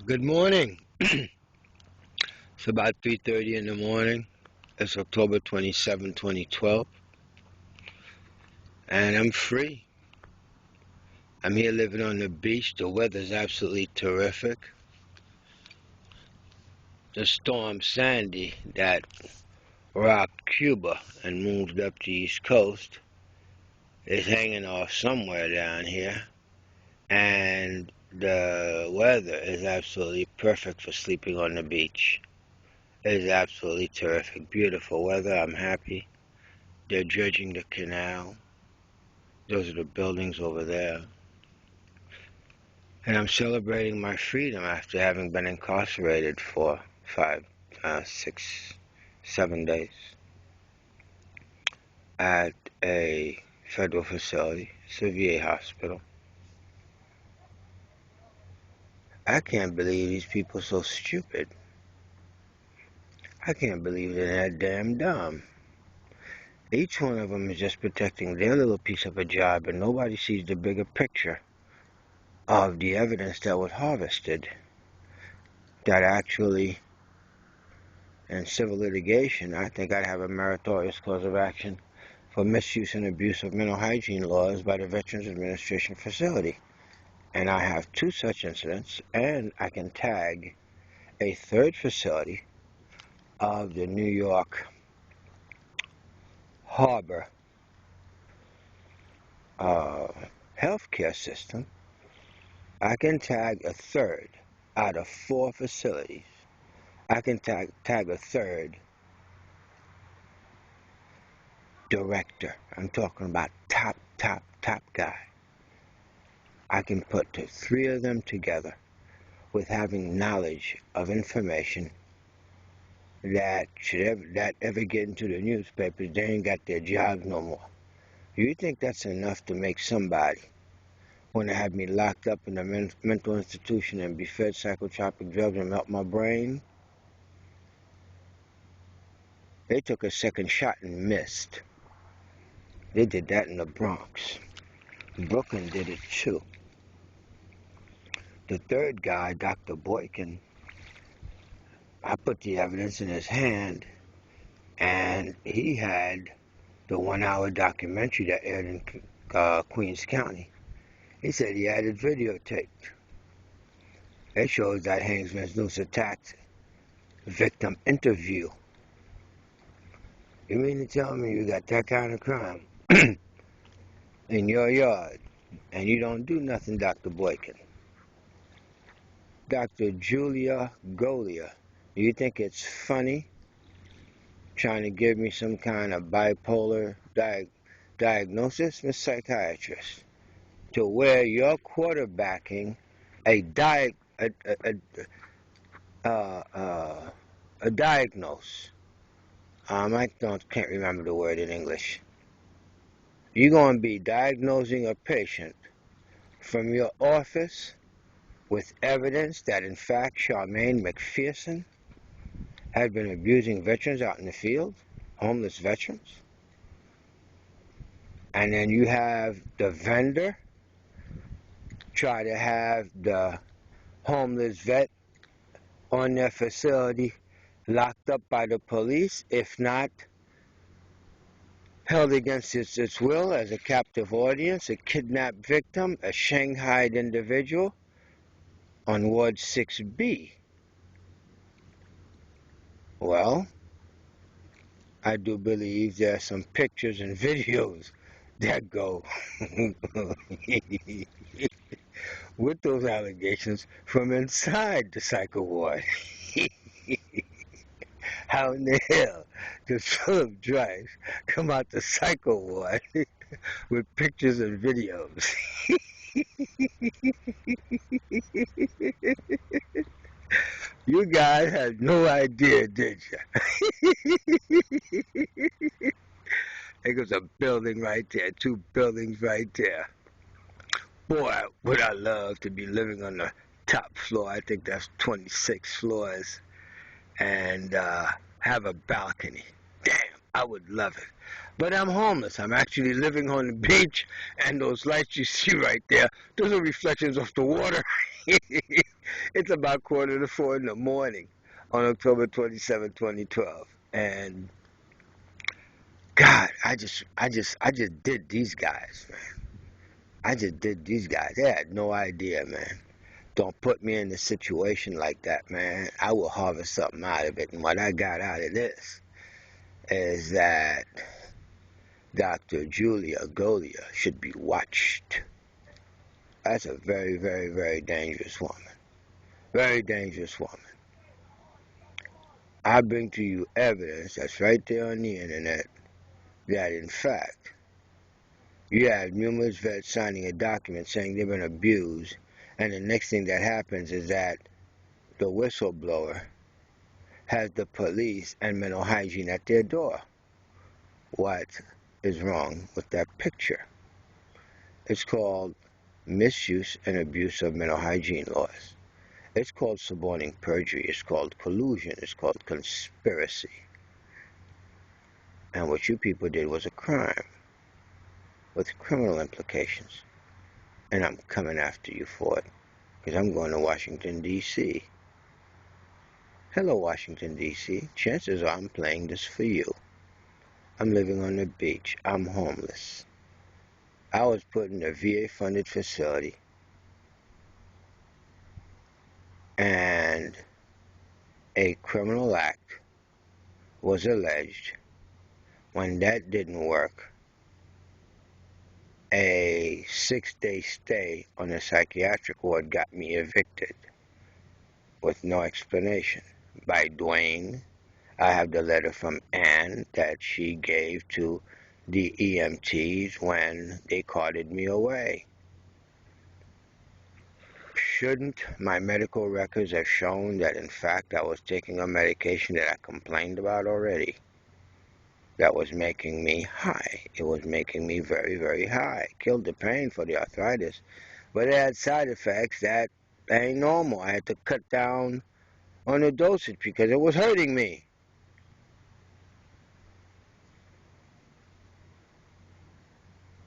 Good morning. It's about 3:30 in the morning. It's October 27, 2012, and I'm free. I'm here living on the beach. The weather's absolutely terrific. The storm Sandy that rocked Cuba and moved up the East Coast is hanging off somewhere down here, and the weather is absolutely perfect for sleeping on the beach. It is absolutely terrific. Beautiful weather. I'm happy. They're dredging the canal. Those are the buildings over there. And I'm celebrating my freedom after having been incarcerated for 6, 7 days at a federal facility. It's a VA hospital. I can't believe these people are so stupid. I can't believe they're that damn dumb. Each one of them is just protecting their little piece of a job, and nobody sees the bigger picture of the evidence that was harvested that actually, in civil litigation, I think I'd have a meritorious cause of action for misuse and abuse of mental hygiene laws by the Veterans Administration facility. And I have 2 such incidents, and I can tag a 3rd facility of the New York Harbor healthcare system. I can tag a 3rd out of 4 facilities. I can tag a 3rd director. I'm talking about top guy. I can put the 3 of them together with having knowledge of information that ever get into the newspapers. They ain't got their jobs no more. You think that's enough to make somebody want to have me locked up in a mental institution and be fed psychotropic drugs and melt my brain? They took a second shot and missed. They did that in the Bronx. Brooklyn did it too. The 3rd guy, Dr. Boykin, I put the evidence in his hand, and he had the 1-hour documentary that aired in Queens County. He said he had it videotaped. It shows that Hangsman's Noose attacked victim interview. You mean to tell me you got that kind of crime in your yard and you don't do nothing, Dr. Boykin? Dr. Julia Golia, do you think it's funny trying to give me some kind of bipolar diagnosis, Miss Psychiatrist, to where you're quarterbacking a diagnose? I can't remember the word in English. You're going to be diagnosing a patient from your office with evidence that, in fact, Charmaine McPherson had been abusing veterans out in the field, homeless veterans. And then you have the vendor try to have the homeless vet on their facility locked up by the police, if not held against its will as a captive audience, a kidnapped victim, a shanghaied individual on Ward 6B. Well, I do believe there are some pictures and videos that go with those allegations from inside the psycho ward. How in the hell does Philip Drive come out the psycho ward with pictures and videos? You guys had no idea, did you? There goes a building right there, 2 buildings right there. Boy, would I love to be living on the top floor. I think that's 26 floors. And have a balcony. Damn, I would love it. But I'm homeless. I'm actually living on the beach, and those lights you see right there, those are reflections of the water. It's about 3:45 in the morning on October 27, 2012. And God, I just did these guys, man. I just did these guys. They had no idea, man. Don't put me in a situation like that, man. I will harvest something out of it. And what I got out of this is that Dr. Julia Golia should be watched. That's a very, very, very dangerous woman. Very dangerous woman. I bring to you evidence that's right there on the internet that, in fact, you have numerous vets signing a document saying they've been abused, and the next thing that happens is that the whistleblower has the police and mental hygiene at their door. What is wrong with that picture? It's called misuse and abuse of mental hygiene laws. It's called suborning perjury. It's called collusion. It's called conspiracy. And what you people did was a crime with criminal implications. And I'm coming after you for it, because I'm going to Washington, D.C. Hello, Washington, D.C. Chances are I'm playing this for you. I'm living on the beach. I'm homeless. I was put in a VA-funded facility, and a criminal act was alleged. When that didn't work, a 6-day stay on a psychiatric ward got me evicted with no explanation by Dwayne. I have the letter from Ann that she gave to the EMTs when they carted me away. Shouldn't my medical records have shown that, in fact, I was taking a medication that I complained about already? That was making me high. It was making me very, very high. Killed the pain for the arthritis, but it had side effects that ain't normal. I had to cut down on the dosage because it was hurting me.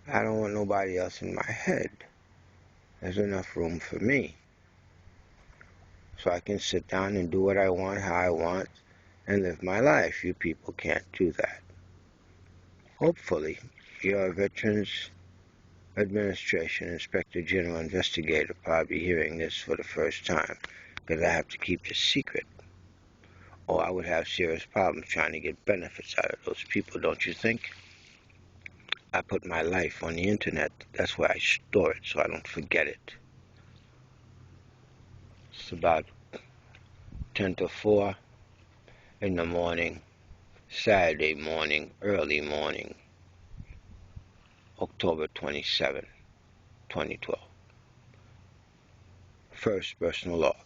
I don't want nobody else in my head. There's enough room for me. So I can sit down and do what I want, how I want, and live my life. You people can't do that. Hopefully, your Veterans Administration Inspector General Investigator probably hearing this for the first time, because I have to keep this secret, or I would have serious problems trying to get benefits out of those people, don't you think? I put my life on the internet. That's where I store it so I don't forget it. It's about 10 to 4 in the morning, Saturday morning, early morning, October 27, 2012. First personal log.